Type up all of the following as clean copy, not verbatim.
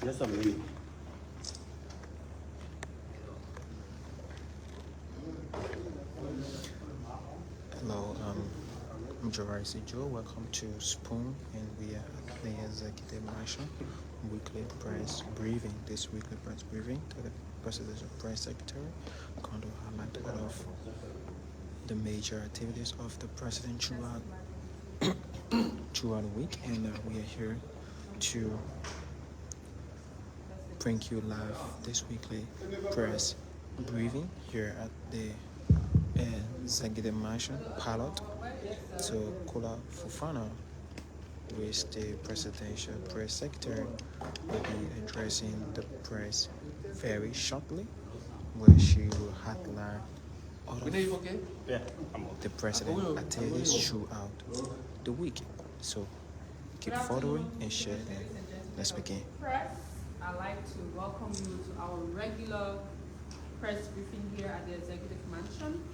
Just a minute. Hello, I'm Jarisi Joe. Welcome to Spoon, and we are at the Executive Mansion weekly press briefing. This weekly press briefing to the Presidential Press Secretary, going to highlight one of the major activities of the President throughout the week, and we are here to bring you live this weekly press briefing here at the Executive Mansion Pilot. So Kula Fufana, who is the Presidential Press Secretary, will be addressing the press very shortly, where she will highlight all of the President's activities throughout the week. So keep following and share, and let's begin. Press, I'd like to welcome you to our regular press briefing here at the Executive Mansion.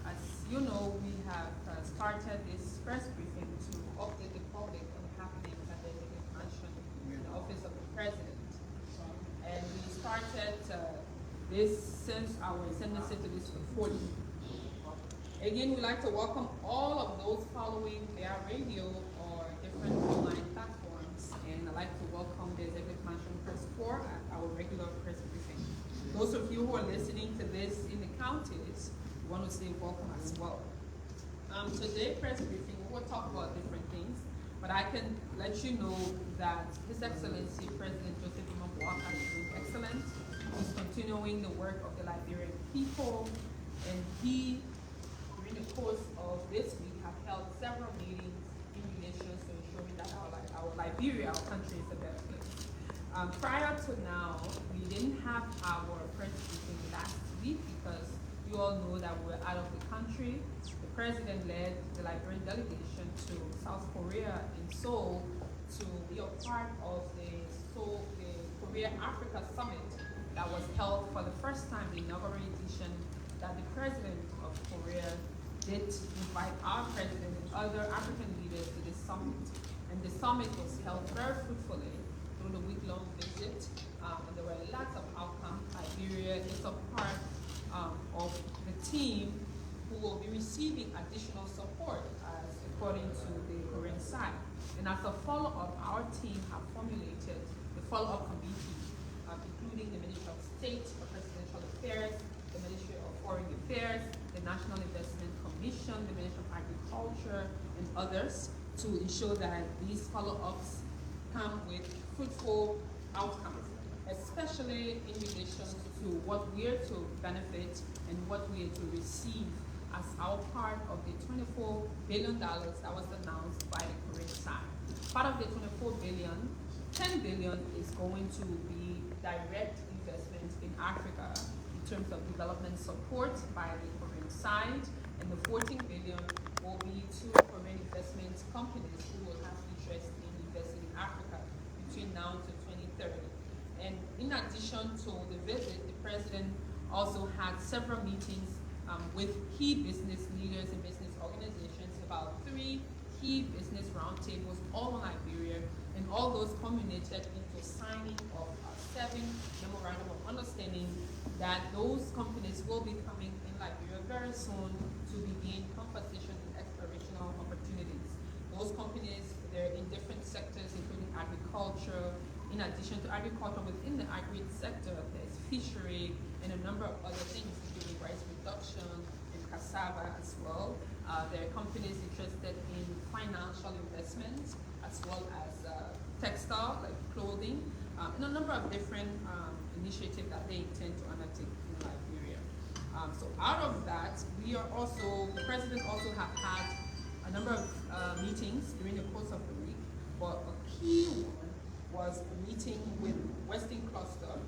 As you know, we have started this press briefing to update the public on the happenings at the Executive Mansion in the Office of the President. And we started this since our ascendancy to this 40. Again, we'd like to welcome all of those following their radio or different online platforms. And I'd like to welcome the Executive Mansion Press Corps at our regular press briefing. Those of you who are listening to this in the counties, we want to say welcome as well. Today, press briefing, we'll talk about different things, but I can let you know that His Excellency President Joseph Imambuaka is doing excellent. He's continuing the work of the Liberian people, and he, during the course of this week, have held several meetings in relation to ensuring that our Liberia, our country, is a better place. Prior to now, we didn't have our press briefing last week because you all know that we're out of the country. The president led the Liberian delegation to South Korea in Seoul to be a part of the Korea-Africa Summit that was held for the first time, the inaugural edition, that the president of Korea did invite our president and other African leaders to this summit. And the summit was held very fruitfully through the week-long visit, and there were lots of outcomes. Liberia is a part of the team who will be receiving additional support according to the Korean side. And as a follow-up, our team have formulated the follow-up committee, including the Ministry of State for Presidential Affairs, the Ministry of Foreign Affairs, the National Investment Commission, the Ministry of Agriculture, and others, to ensure that these follow-ups come with fruitful outcomes, especially in relation to what we are to benefit and what we are to receive as our part of the $24 billion that was announced by the Korean side. Part of the $24 billion, $10 billion is going to be direct investment in Africa in terms of development support by the Korean side, and the $14 billion will be to Korean investment companies who will have interest in investing in Africa between now to 2030. And in addition to the visit, the president also had several meetings with key business leaders and business organizations, about 3 key business roundtables all on Liberia, and all those culminated into signing of 7 memorandum of understanding that those companies will be coming in Liberia very soon to begin competition and explorational opportunities. Those companies, they're in different sectors, including agriculture. In addition to agriculture, within the agri sector, there's fishery and a number of other things, including rice production and cassava as well. There are companies interested in financial investments as well as textile, like clothing, and a number of different initiatives that they intend to undertake in Liberia. So out of that, the president also have had a number of meetings during the course of the week, but a key one was a meeting with Western Cluster.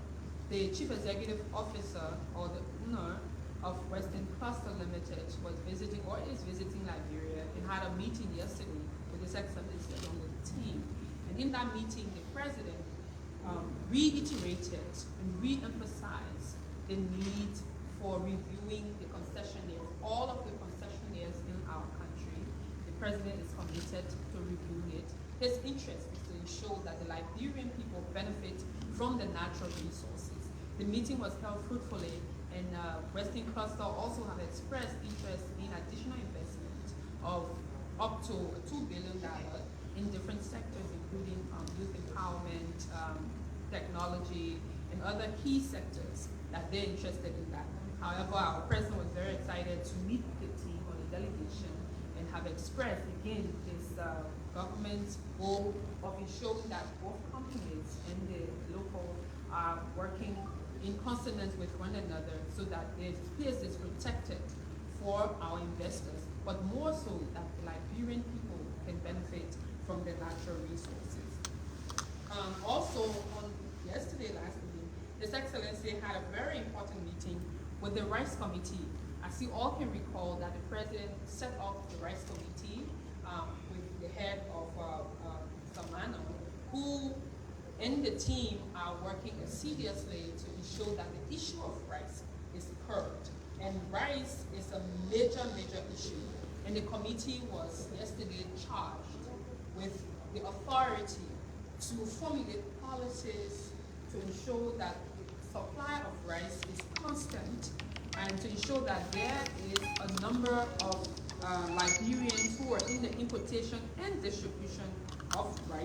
The chief executive officer, or the owner of Western Cluster Limited, was visiting or is visiting Liberia, and had a meeting yesterday with His Excellency along with the team. And in that meeting, the president reiterated and re-emphasized the need for reviewing the concessionaires, all of the concessionaires in our country. The president is committed to reviewing it. His interest is to ensure that the Liberian people benefit from the natural resources. The meeting was held fruitfully, and Western Cluster also have expressed interest in additional investment of up to $2 billion in different sectors, including youth empowerment, technology, and other key sectors that they're interested in that. However, our president was very excited to meet the team on the delegation and have expressed again his government's goal of ensuring that both companies and the local are working in consonance with one another so that the space is protected for our investors, but more so that the Liberian people can benefit from the natural resources. Also, on last evening, His Excellency had a very important meeting with the Rice Committee. As you all can recall, that the President set up the Rice Committee with the head of Samano, who and the team are working assiduously to ensure that the issue of rice is curbed. And rice is a major issue. And the committee was yesterday charged with the authority to formulate policies to ensure that the supply of rice is constant and to ensure that there is a number of Liberians who are in the importation and distribution of rice.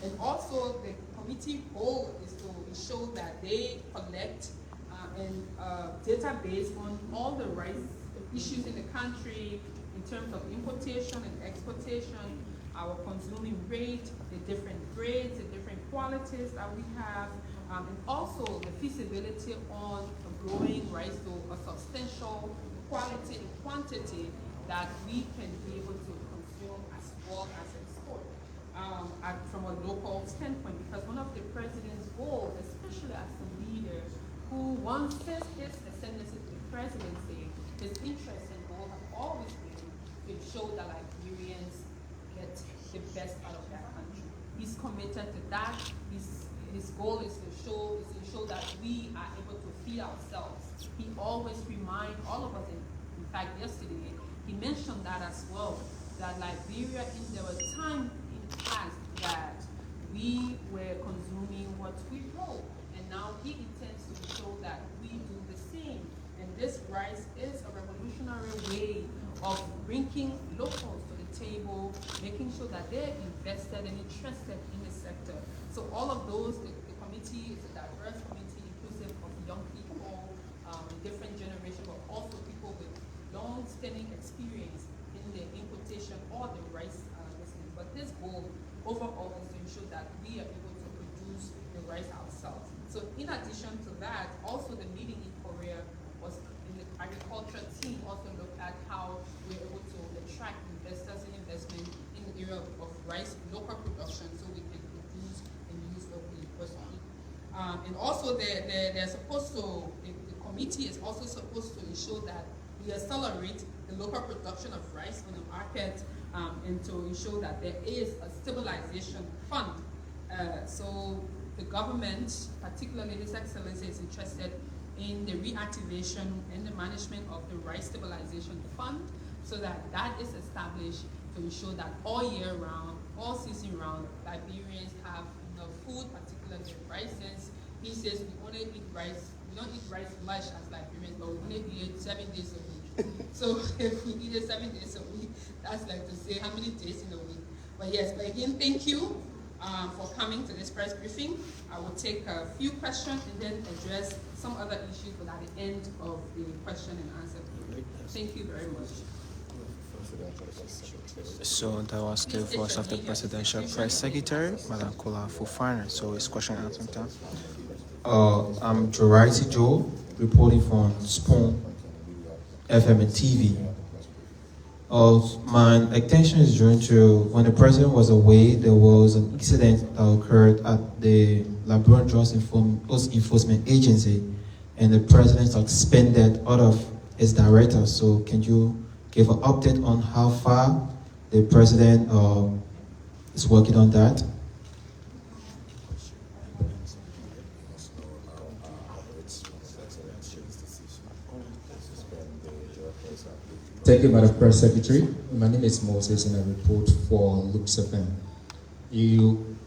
And also the committee goal is to ensure that they collect and database on all the rice issues in the country in terms of importation and exportation, our consuming rate, the different grades, the different qualities that we have, and also the feasibility on growing rice to a substantial quality and quantity that we can be able to consume as well as export from a local standpoint. Because one of the president's goals, especially as a leader who once faced his ascendancy to the presidency, his interest and goal have always been to ensure that Liberians get the best out of their country. He's committed to that. His goal is to ensure that we are able to feed ourselves. He always reminds all of us, in fact yesterday, he mentioned that as well, that Liberia, there was time in the past that we were consuming what we grow, and now he intends to ensure that we do the same. And this rice is a revolutionary way of bringing locals to the table, making sure that they're invested and interested in the sector. So all of those, the committee is a diverse committee, inclusive of young people, different generation, but also people with long-standing experience in the importation or the rice business. But this goal overall is to ensure that we are able to produce the rice ourselves. So in addition to that, also the meeting in Korea was in the agriculture team also looked at how we're able to attract investors and investment in the area of rice local production so we can produce and use locally personally. And also they're supposed to, the committee is also supposed to ensure that we accelerate the local production of rice on the market and to ensure that there is a stabilization fund. So the government, particularly His Excellency, is interested in the reactivation and the management of the rice stabilization fund so that that is established to ensure that all year round, all season round, Liberians have enough food, particularly rices. He says we only eat rice, we don't eat rice much as Liberians, but we only eat it 7 days a week. So if we eat it 7 days a week, that's like to say how many days in a week. But yes, but again, thank you for coming to this press briefing. I will take a few questions and then address some other issues, but at the end of the question and answer period. Thank you very much. So that was the voice of the Presidential Press Secretary, Madam Kola Fufana. So it's question and answer time. I'm Joraisi Joe, reporting from Spoon FM and TV. My attention is drawn to when the president was away, there was an incident that occurred at the Liberian Drugs Enforcement Agency, and the president suspended all of its directors. So can you give an update on how far the president is working on that? Thank you, Madam Press Secretary. My name is Moses and I report for Luxafen. You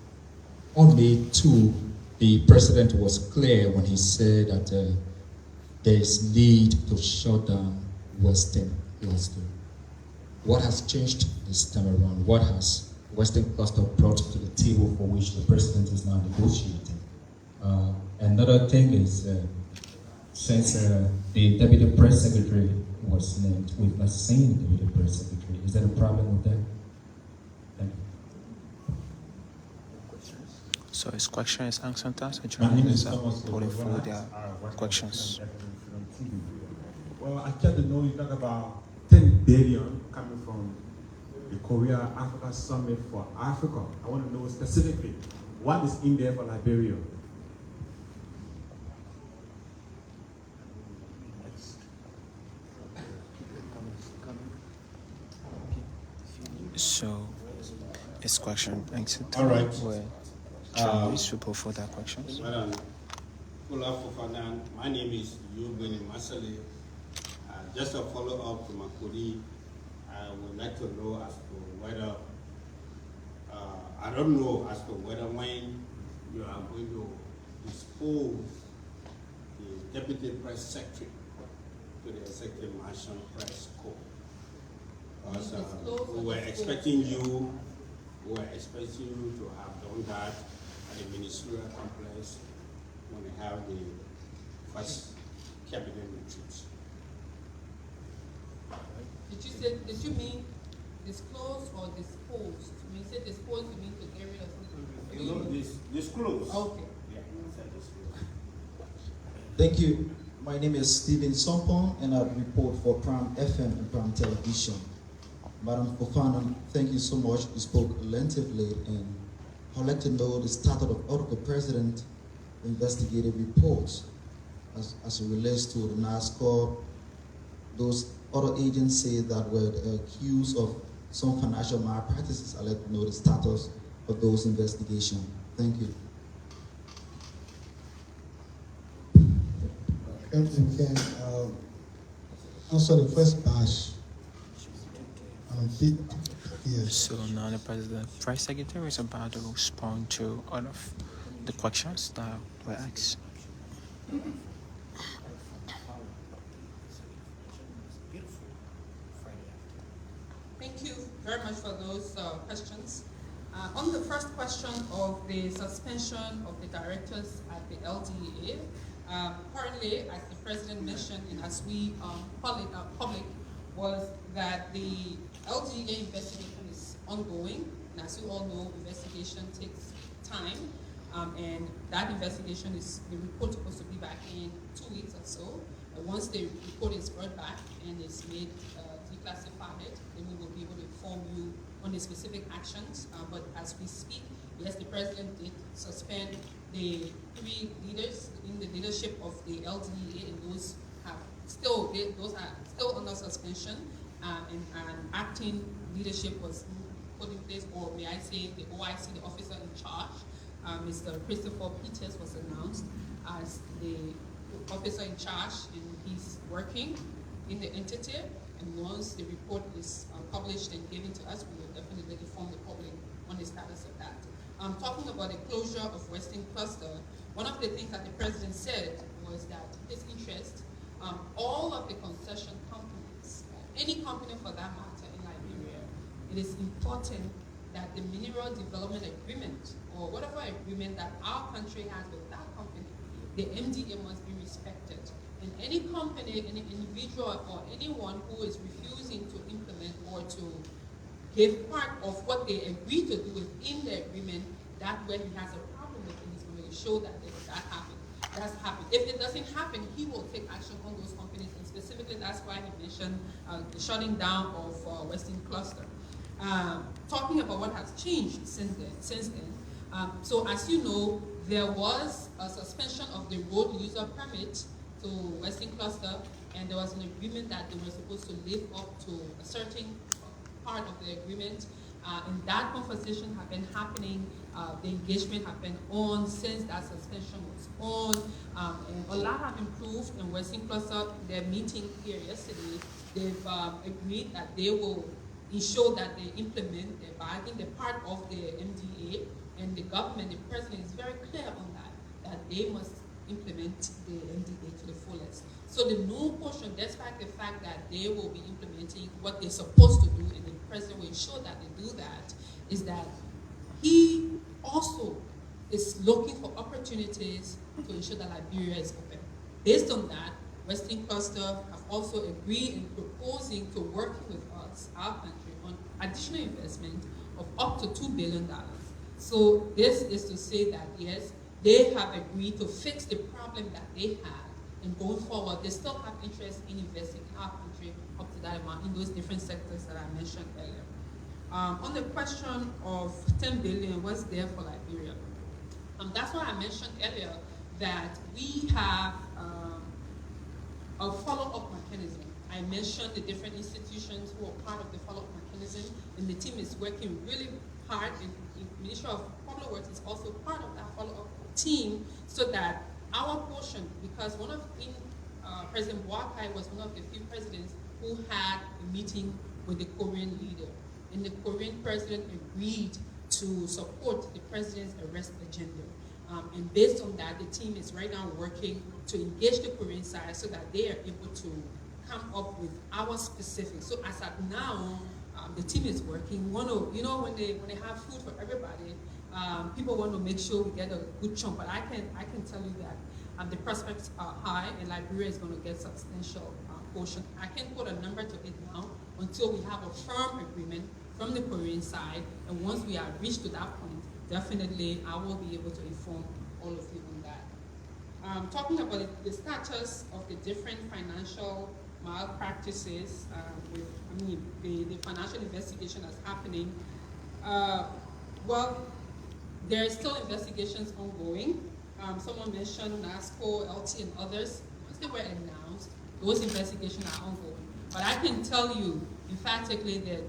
on May 2, the president was clear when he said that there is need to shut down Western Cluster. What has changed this time around? What has Western Cluster brought to the table for which the president is now negotiating? Another thing is, since the deputy press secretary was named, we've not seen the deputy press secretary. Is there a problem with that? Thank you. So his question is answered. So My name is journalists are Thomas putting Lobo. forward their questions. Well, I care to know you talk about 10 billion coming from the Korea Africa Summit for Africa. I want to know specifically what is in there for Liberia. So his question answered. All right. Where journalists will put forward their questions. Madam Kula Fofana, my name is Yubin Masale. Just a follow-up to Makuri, I would like to know as to whether, I don't know as to whether when you are going to dispose the Deputy Press Secretary to the Executive Mansion Press Corps. Because we were expecting you to have done that at the ministerial complex when they have the first cabinet retreat. Did you mean disclose or disposed? When you say disposed, you mean to get rid of something? You know, disclose. Okay. Yeah, you said disclose. Thank you. My name is Stephen Sompong, and I report for Prime FM and Prime Television. Madam Fofana, thank you so much. You spoke lengthily, and I'd like to know the status of the President investigative reports as it relates to the NASCOR, those other agencies that were accused of some financial malpractices. I'd like to know the status of those investigations. Thank you. Captain Ken, answer the first batch. Yes. So now the president press secretary is about to respond to all of the questions that were asked. Thank you very much for those questions. On the first question of the suspension of the directors at the LDEA, currently, as the president mentioned, and as we public, was that the LDEA investigation is ongoing. And as you all know, investigation takes time. And that investigation the report is supposed to be back in 2 weeks or so. Once the report is brought back and is made declassified, then we will be able to inform you on the specific actions. But as we speak, yes, the president did suspend the 3 leaders in the leadership of the LDEA, and those are still under suspension. And acting leadership was put in place, or may I say, the OIC, the officer in charge, Mr. Christopher Peters, was announced as the officer in charge, and he's working in the entity. And once the report is published and given to us, we will definitely inform the public on the status of that. Talking about the closure of Western Cluster, one of the things that the president said was that his interest, all of the concession companies, any company for that matter in Liberia, it is important that the mineral development agreement, or whatever agreement that our country has with that company, the MDA must be respected. And any company, any individual, or anyone who is refusing to implement or to give part of what they agree to do within the agreement, that when he has a problem with it, he's going to show that that's happened. If it doesn't happen, he will take action on those companies, and specifically that's why he mentioned the shutting down of Western Cluster. Talking about what has changed since then. So as you know, there was a suspension of the road user permit to Western Cluster, and there was an agreement that they were supposed to live up to a certain part of the agreement. And that conversation had been happening, the engagement had been on since that suspension was on. And a lot have improved in Western Cluster. Their meeting here yesterday, they've agreed that they will ensure that they implement the bargain, the part of the MDA And the government, the president is very clear on that they must implement the MDA to the fullest. So the new portion, despite the fact that they will be implementing what they're supposed to do, and the president will ensure that they do that, is that he also is looking for opportunities to ensure that Liberia is open. Based on that, Western Cluster have also agreed in proposing to working with us, our country, on additional investment of up to $2 billion. So this is to say that, yes, they have agreed to fix the problem that they had, and going forward, they still have interest in investing in our country up to that amount in those different sectors that I mentioned earlier. On the question of 10 billion, what's there for Liberia? That's why I mentioned earlier that we have a follow-up mechanism. I mentioned the different institutions who are part of the follow-up mechanism, and the team is working really hard, and the Ministry of Public Works is also part of that follow-up team, so that our portion, because President Boakai was one of the few presidents who had a meeting with the Korean leader, and the Korean president agreed to support the president's arrest agenda. And based on that, the team is right now working to engage the Korean side so that they are able to come up with our specifics. So as at now, the team is working. When they have food for everybody, people want to make sure we get a good chunk. But I can tell you that the prospects are high, and Liberia is going to get substantial portion. I can't put a number to it now until we have a firm agreement from the Korean side. And once we are reached to that point, definitely I will be able to inform all of you on that. Talking about the status of the different financial malpractices, the financial investigation that's happening. Well, there are still investigations ongoing. Someone mentioned NASCO, LT, and others. Once they were announced, those investigations are ongoing. But I can tell you emphatically that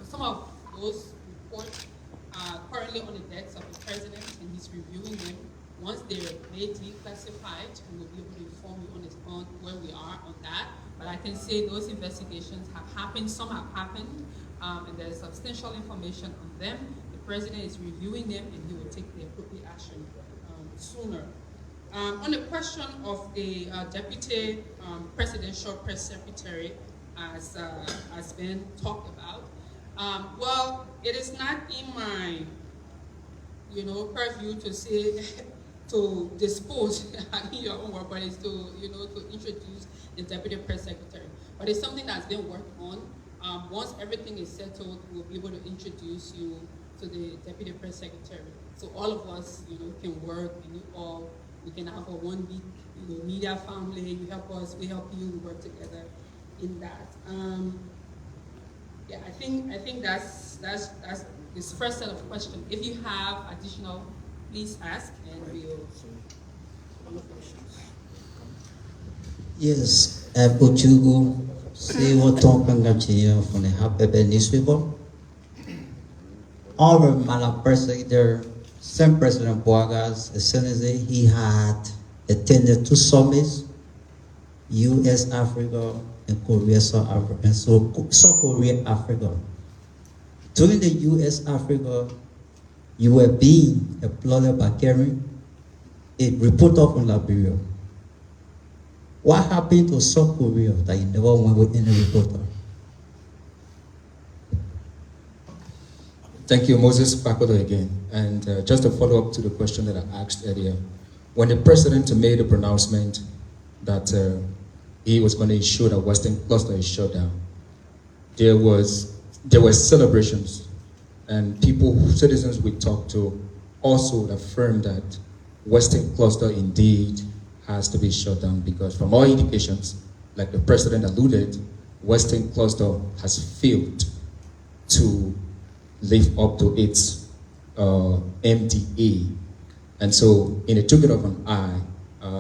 some of those reports are currently on the decks of the president, and he's reviewing them. Once they're made declassified, we will be able to inform you on where we are on that. But I can say those investigations have happened, some have happened, and there's substantial information on them. The president is reviewing them, and he will take the appropriate action sooner. On the question of the deputy presidential press secretary, as has been talked about, well, it is not in my, purview to say to dispose in your own word, but it's to introduce the deputy press secretary. But it's something that's been worked on. Once everything is settled, we'll be able to introduce you to the deputy press secretary. So all of us, can work, and we can have a 1 week, media family. You help us, we help you. We work together in that. Yeah, I think that's this first set of questions. If you have additional, please ask, and we'll. Yes, Ochugu, say what talking from the Happy newspaper. Our Malak persecutor, same President Boagas, as soon as he had attended 2 summits, U.S. Africa and Korea, South Africa, and South Korea, Africa. During the U.S. Africa, you were being applauded by carrying a report on Liberia. What happened to South Korea that you never went with any reporter? Thank you, Moses Pakodo again. And just to follow up to the question that I asked earlier, when the president made a pronouncement that he was going to ensure that Western Cluster is shut down, there were celebrations, and citizens we talked to also affirmed that Western Cluster indeed has to be shut down, because from all indications, like the president alluded, Western Cluster has failed to live up to its MDA. And so in a token of an eye,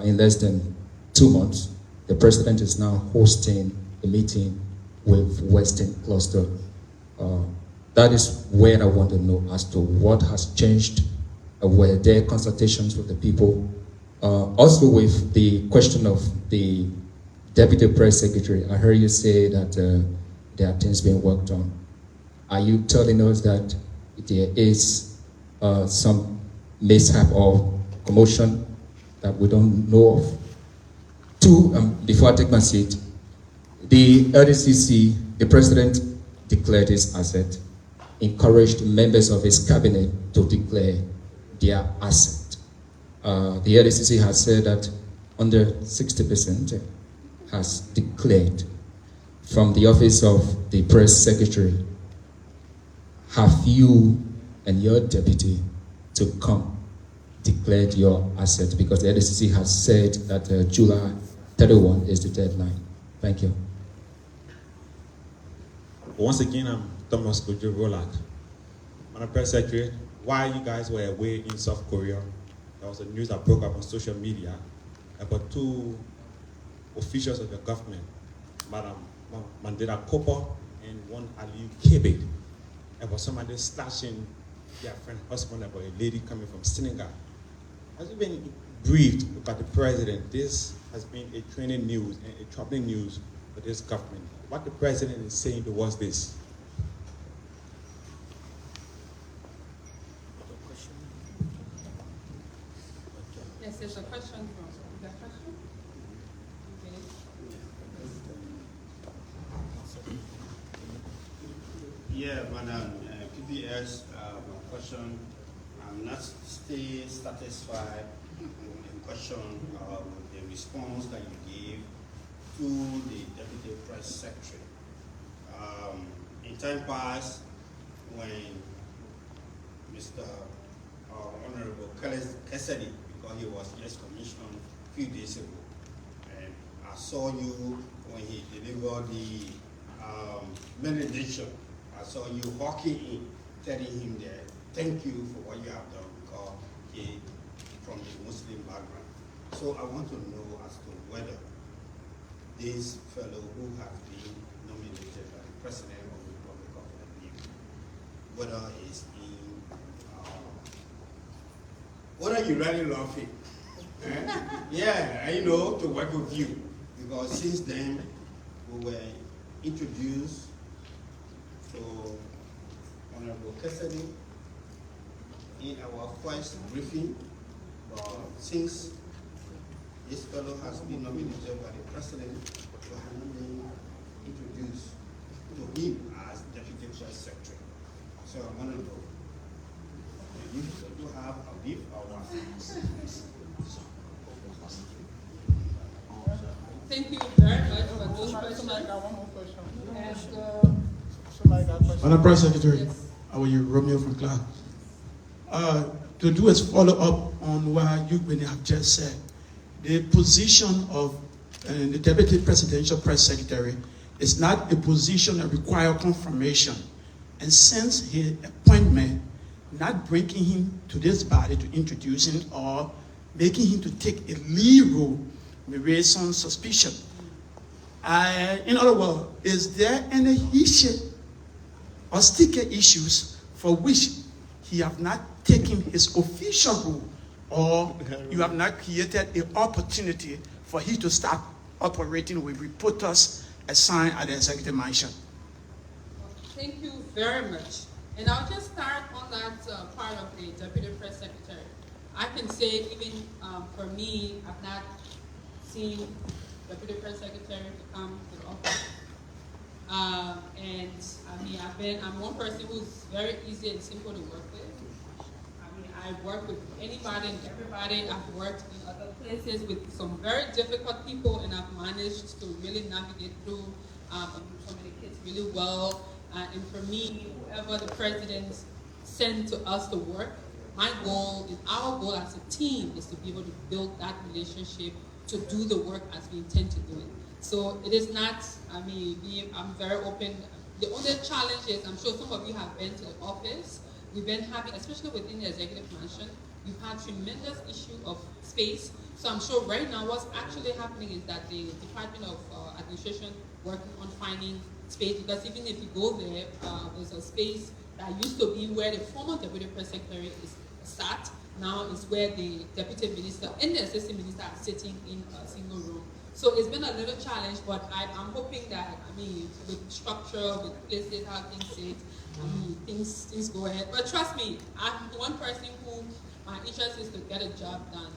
in less than 2 months, the president is now hosting a meeting with Western Cluster. That is where I want to know as to what has changed. Were there consultations with the people? Also with the question of the deputy press secretary, I heard you say that there are things being worked on. Are you telling us that there is some mishap or commotion that we don't know of. Two, before I take my seat, the LDCC, the president declared his asset, encouraged members of his cabinet to declare their asset. The LDCC has said that under 60% has declared. From the office of the press secretary, have you and your deputy to come declared your asset? Because the LDCC has said that July 31 is the deadline. Thank you. Once again, I'm Thomas Kojo Roland. Madam Press Secretary, while you guys were away in South Korea, there was a news that broke up on social media about two officials of the government, Madam Mandela Kopo and one Aliu Kebe, about somebody slashing their friend husband about a lady coming from Senegal. Has it been briefed about the president? This has been a training news and a troubling news for this government. What the president is saying towards this? Yes, there's a question from, is that a question? Okay. Yeah, Madam PBS, my question, I'm not still satisfied with the question, with the response that you gave to the Deputy Press Secretary. In time past, when Mr. Honorable Cassidy, because he was just commissioned a few days ago, and I saw you when he delivered the benediction. I saw you walking in, telling him that thank you for what you have done, because he from a Muslim background. So I want to know as to whether this fellow who has been nominated by the President of the Republic of Liberia, whether he's in, whether you really love him. Yeah, I know, to work with you, because since then we were introduced to Honorable Cassidy in our first briefing, but since this fellow has been nominated by the President, we have not been introduced to him as Deputy Press Secretary. So I want to know, you have a brief or what? Thank you very much for those questions. Madam Press Secretary, Yes. how are you? Romeo from class. To do a follow-up on what you have just said, the position of the Deputy Presidential Press Secretary is not a position that requires confirmation. And since his appointment, not bringing him to this body to introduce him or making him to take a lead role may raise some suspicion. In other words, is there any issue or sticker issues for which he have not taken his official role, or you have not created an opportunity for him to start operating with reporters assigned at the executive mansion? Thank you very much. And I'll just start on that part of the Deputy Press Secretary. I can say even for me, I've not seen Deputy Press Secretary to come to the office. And I mean, I'm one person who's very easy and simple to work with. I mean, I work with anybody and everybody. I've worked in other places with some very difficult people, and I've managed to really navigate through and communicate really well. And for me, whoever the president sent to us to work, my goal and our goal as a team is to be able to build that relationship to do the work as we intend to do it. So it is not, I mean, I'm very open. The only challenge is, I'm sure some of you have been to the office. We've been having, especially within the executive mansion, we've had tremendous issue of space. So I'm sure right now what's actually happening is that the Department of Administration working on finding space, because even if you go there, there's a space that used to be where the former Deputy Press Secretary is sat. Now is where the Deputy Minister and the Assistant Minister are sitting in a single room. So it's been a little challenge, but I'm hoping that, I mean, with structure, with places, how things sit, I mean, things go ahead. But trust me, I'm one person who, my interest is to get a job done.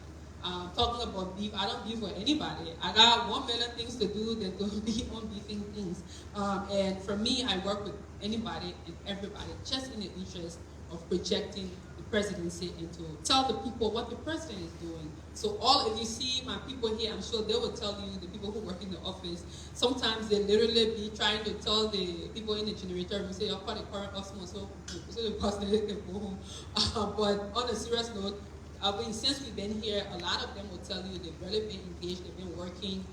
Talking about beef, I don't beef with anybody. I got 1 million things to do than to be on beefing things. And for me, I work with anybody and everybody, just in the interest of projecting the presidency and to tell the people what the president is doing. So if you see my people here, I'm sure they will tell you, the people who work in the office, sometimes they literally be trying to tell the people in the generator room, say, you're part of the current customer, so the person can go home. But on a serious note, since we've been here, a lot of them will tell you they've really been engaged, they've been working.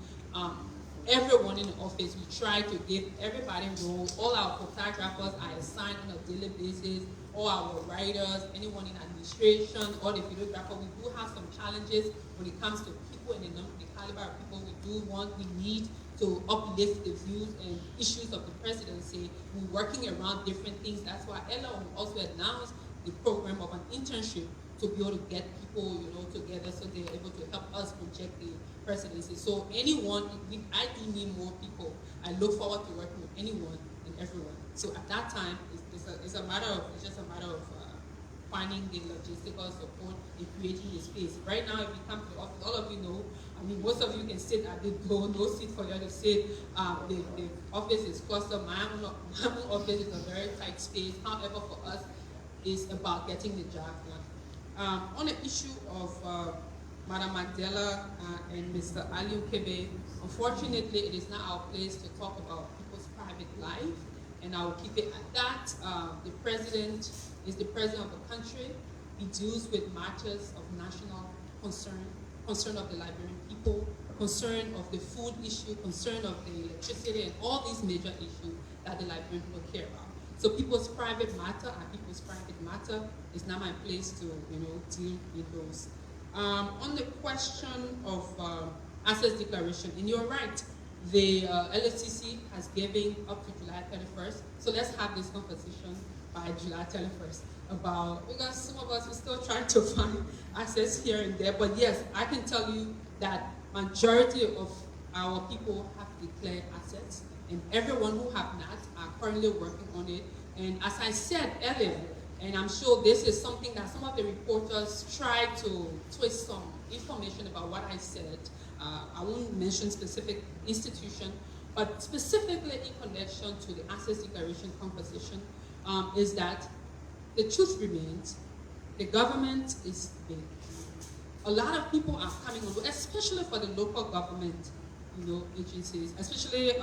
Everyone in the office, we try to give everybody roles. All our photographers are assigned on a daily basis, all our writers, anyone in administration, all the videographer. We do have some challenges when it comes to people and the caliber of people we need to uplift the views and issues of the presidency. We're working around different things. That's why Ella also announced the program of an internship to be able to get people, together so they're able to help us project the presidency. So anyone, I do need more people. I look forward to working with anyone and everyone. So at that time, it's just a matter of finding the logistical support and creating the space. Right now, if you come to the office, all of you know, I mean, most of you can sit at the door, no seat for you to sit. The office is clustered. My own office is a very tight space. However, for us, it's about getting the job done. On the issue of Madam Mandela and Mr. Ali Ukebe, unfortunately, it is not our place to talk about people's private life, and I will keep it at that. The president is the president of the country. He deals with matters of national concern of the Liberian people, concern of the food issue, concern of the electricity, and all these major issues that the Liberian people care about. So people's private matter are people's private matter. It's not my place to, deal with those. On the question of assets declaration, and you're right, the LSCC has given up to July 31st. So let's have this conversation by July 31st because some of us are still trying to find assets here and there. But yes, I can tell you that majority of our people have declared assets, and everyone who have not are currently working on it. And as I said earlier, and I'm sure this is something that some of the reporters try to twist some information about what I said. I won't mention specific institution, but specifically in connection to the assets declaration composition, is that the truth remains, the government is big. A lot of people are coming on, especially for the local government, agencies, especially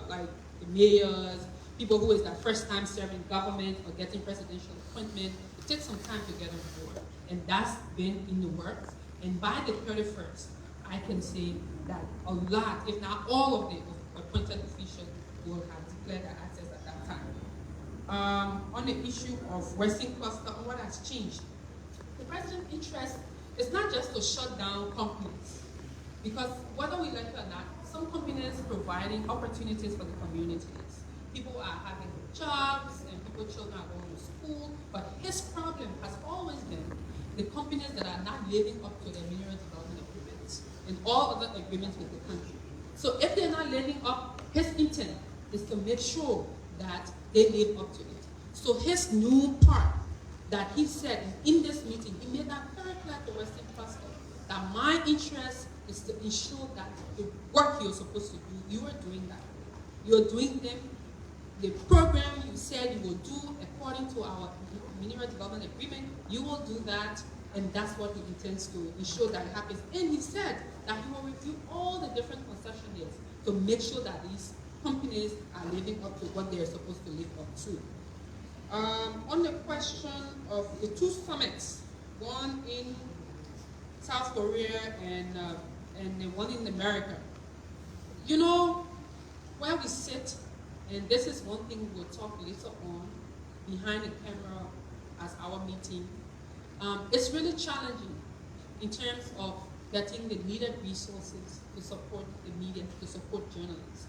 like the mayors, people who is their first time serving government or getting presidential appointment. It takes some time to get on board, and that's been in the works. And by the 31st, I can say that a lot, if not all of the appointed officials will have declared their assets at that time. On the issue of Western Cluster, on what has changed, the president's interest is not just to shut down companies, because whether we like it or not, some companies providing opportunities for the communities. People are having jobs and children are going to school, but his problem has always been the companies that are not living up to their mineral development agreements and all other agreements with the country. So if they're not living up, his intent is to make sure that they live up to it. So his new part that he said in this meeting, he made that very clear to Western Cluster, that my interest is to ensure that the work you're supposed to do, you are doing that. You're doing them. The program you said you will do according to our mineral development agreement, you will do that, and that's what he intends to ensure that happens. And he said that he will review all the different concessionaires to make sure that these companies are living up to what they're supposed to live up to. On the question of the two summits, one in South Korea and the one in America, where we sit, and this is one thing we'll talk later on behind the camera as our meeting, it's really challenging in terms of getting the needed resources to support the media, to support journalists.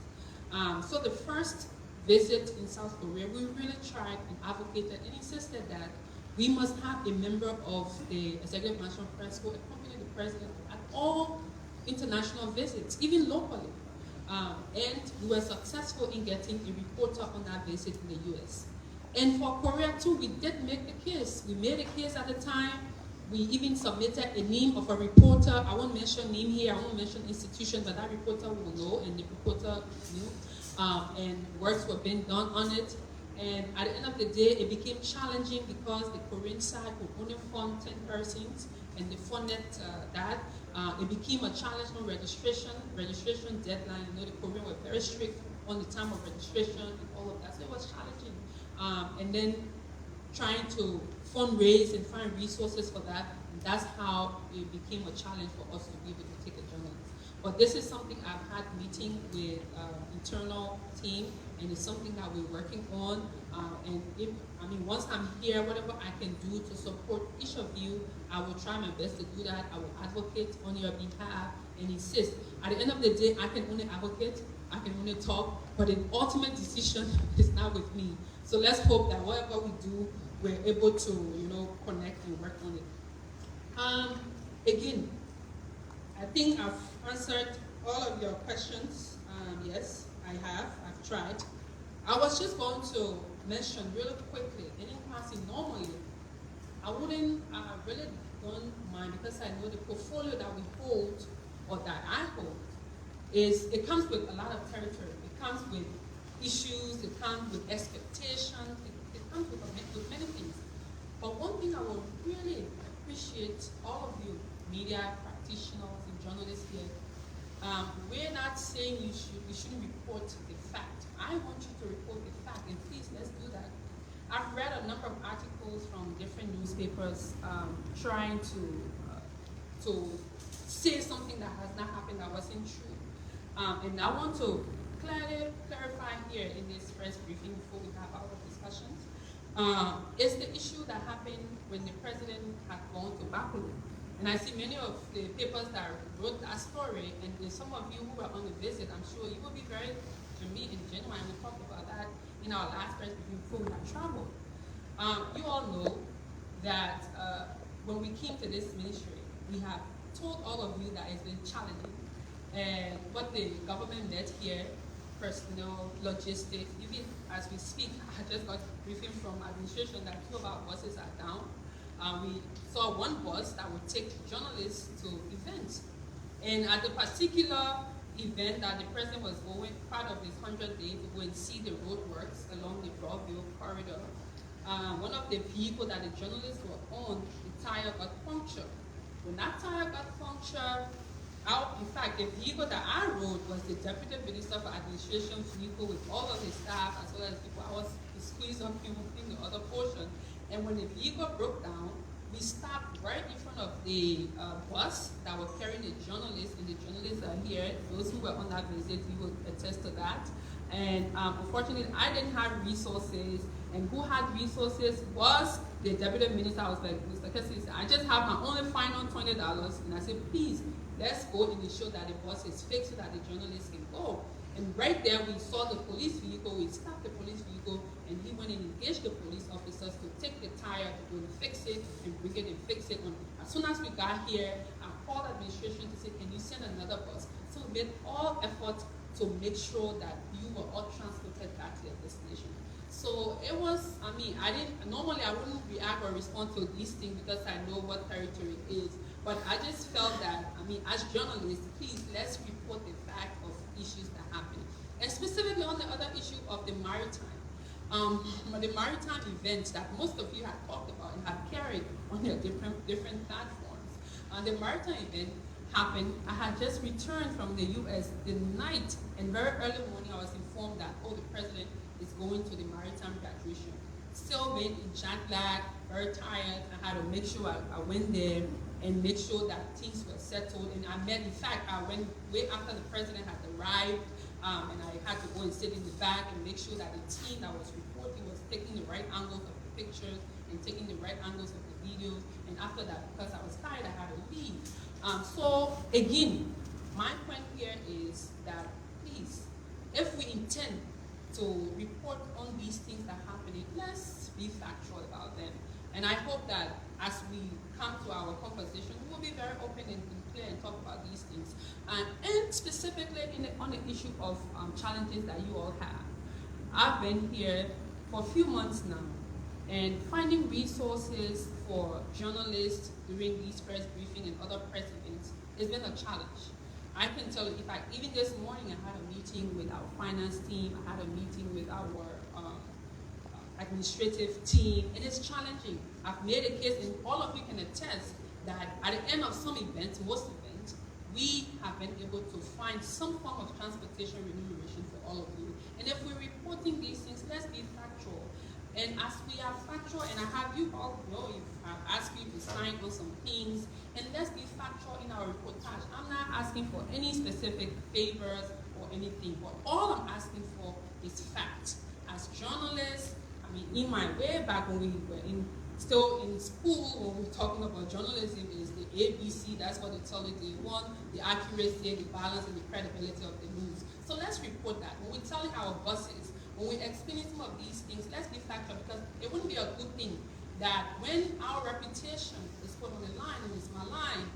So the first visit in South Korea, we really tried and advocated and insisted that we must have a member of the Executive National Press who accompany the president at all international visits, even locally. And we were successful in getting a reporter on that visit in the US. And for Korea too, we did make the case. We made a case at the time. We even submitted a name of a reporter. I won't mention name here, I won't mention institution, but that reporter will know, and the reporter knew. And works were being done on it. And at the end of the day, it became challenging because the Korean side could only fund 10 persons, and they funded that. It became a challenge on registration deadline. You know, the Koreans were very strict on the time of registration and all of that, so it was challenging. And then trying to fundraise and find resources for that, that's how it became a challenge for us to be able to take a journalist. But this is something I've had meeting with internal team, and it's something that we're working on. And once I'm here, whatever I can do to support each of you, I will try my best to do that. I will advocate on your behalf and insist. At the end of the day, I can only advocate, I can only talk, but the ultimate decision is not with me. So let's hope that whatever we do, we're able to, connect and work on it. Again, I think I've answered all of your questions. Yes, I have. I've tried. I was just going to mention really quickly, in passing, normally, I wouldn't really don't mind, because I know the portfolio that we hold, or that I hold, it comes with a lot of territory. It comes with issues, it comes with expectations, it comes with many things. But one thing I would really appreciate all of you, media practitioners and journalists here, we're not saying you shouldn't report the fact. I want you to report the fact, and please, let's do that. I've read a number of articles from different newspapers trying to say something that has not happened, that wasn't true. And I want to clarify here in this press briefing before we have our discussions. It's the issue that happened when the president had gone to Baku. And I see many of the papers that wrote that story, and some of you who were on the visit, I'm sure you will be very, to me, and genuine. We talked about that in our last press briefing before we had traveled. You all know that when we came to this ministry, we have told all of you that it's been challenging. And what the government met here, personnel, logistics, even as we speak, I just got briefing from administration that 2 of our buses are down. We saw one bus that would take journalists to events. And at the particular event that the president was going, part of his 100 days, to go and see the roadworks along the Broadview corridor, one of the vehicles that the journalists were on, the tire got punctured. When that tire got punctured, in fact, the vehicle that I rode was the Deputy Minister for Administration vehicle with all of his staff, as well as people. I was squeezed on him in the other portion. And when the vehicle broke down, we stopped right in front of the bus that was carrying the journalists, and the journalists are here. Those who were on that visit, we will attest to that. And unfortunately, I didn't have resources, and who had resources was the Deputy Minister. I was like, Mr. Kessie, I just have my only final $20, and I said, please, let's go and ensure that the bus is fixed so that the journalists can go. And right there, we saw the police vehicle, we stopped the police vehicle, and he went and engaged the police officers to take the tire, to go and fix it, and bring it and fix it. As soon as we got here, I called administration to say, can you send another bus? So we made all efforts to make sure that you were all transported back to your destination. So it was, normally I wouldn't react or respond to these things because I know what territory is. But I just felt that, as journalists, please, let's report the fact of issues that happen. And specifically on the other issue of the maritime. The maritime events that most of you have talked about and have carried on your different platforms. The maritime event happened. I had just returned from the US the night, and very early morning I was informed that, the president is going to the maritime graduation. Still been in jet lag, very tired. I had to make sure I went there and make sure that things were settled. And I met, in fact, I went way after the president had arrived, and I had to go and sit in the back and make sure that the team that was reporting was taking the right angles of the pictures and taking the right angles of the videos. And after that, because I was tired, I had to leave. So again, my point here is that please, if we intend to report on these things that are happening, let's be factual about them. And I hope that as we come to our conversation, we will be very open and clear and talk talk about these things. And specifically on the issue of challenges that you all have. I've been here for a few months now, and finding resources for journalists during these press briefing and other press events has been a challenge. I can tell you, in fact, even this morning I had a meeting with our finance team, I had a meeting with our administrative team. It is challenging. I've made a case, and all of you can attest, that at the end of some events, most events, we have been able to find some form of transportation remuneration for all of you. And if we're reporting these things, let's be factual. And as we are factual, and I have you all know, I've asked you to sign on some things, and let's be factual in our reportage. I'm not asking for any specific favors or anything, but all I'm asking for is facts. As journalists, I mean, in my way back when we were still in school, when we were talking about journalism, is the ABC, that's what they tell you they want, the accuracy, the balance, and the credibility of the news. So let's report that. When we're telling our bosses, when we're explaining some of these things, let's be factual, because it wouldn't be a good thing that when our reputation is put on the line and it's malign,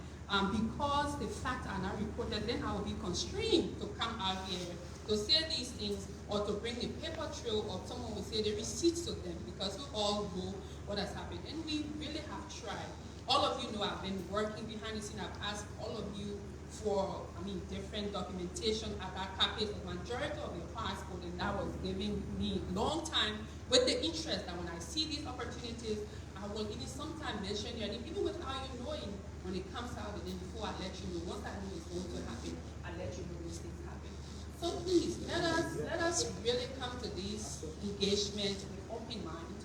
because the facts are not reported, then I will be constrained to come out here to say these things, or to bring the paper trail, or someone will say the receipts to them, because we all know what has happened. And we really have tried. All of you know I've been working behind the scene. I've asked all of you for, different documentation. I got copies of the majority of your passport, and that was giving me long time with the interest that when I see these opportunities, I will even sometimes mention your name, even without you knowing when it comes out, and then before I let you know. Once I know it's going to happen, I let you know these things happen. So please, let us really come to this engagement with open mind.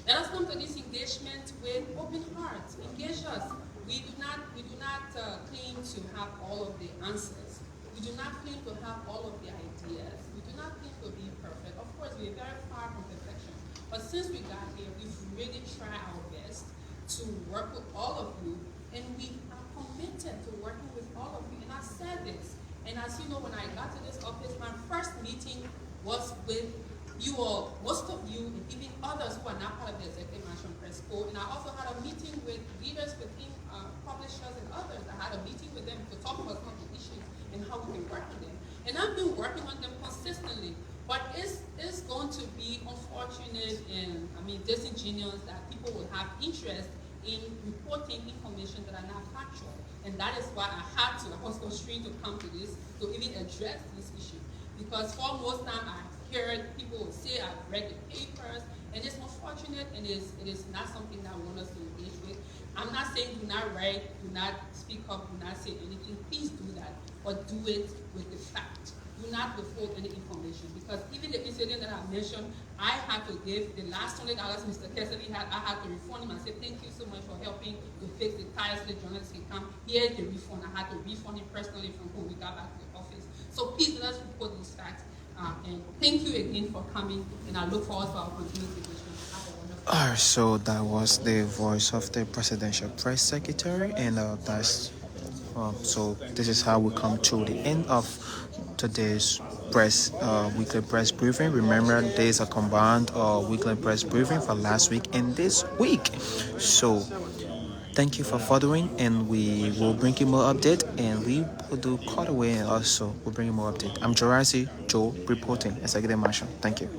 Let us come to this engagement with open hearts. Engage us. We do not claim to have all of the answers. We do not claim to have all of the ideas. We do not claim to be perfect. Of course, we are very far from perfection. But since we got here, we've really tried our best to work with all of you, and we are committed to working with all of you. And I said this, and as you know, when I got to this office, my first meeting was with you all, most of you, and even others who are not part of the Executive Management Press Code. And I also had a meeting with leaders within publishers and others. I had a meeting with them to talk about some of the issues and how we can work on them. And I've been working on them consistently. But it's going to be unfortunate and disingenuous that people will have interest in reporting information that are not factual. And that is why I was constrained to come to this, to even address this issue. Because for most time I heard people say I've read the papers, and it's unfortunate, and it is not something that I want us to engage with. I'm not saying do not write, do not speak up, do not say anything. Please do that, but do it with the fact. Do not withhold any information, because even the incident that I mentioned, I had to give the last $20 Mr. Cassidy had. I had to refund him. I said, thank you so much for helping to fix the tires so the journalists can come. Here's the refund. I had to refund him personally from when we got back to the office. So please let us report these facts. And thank you again for coming, and I look forward to our continued engagement. Have a wonderful day. Alright, so that was the voice of the presidential press secretary, and so this is how we come to the end of today's weekly press briefing. Remember, days are combined weekly press briefing for last week and this week. So thank you for following, and we will bring you more update, and we will do cutaway, and also we'll bring you more update. I'm Joe reporting, Executive Marshal. Thank you.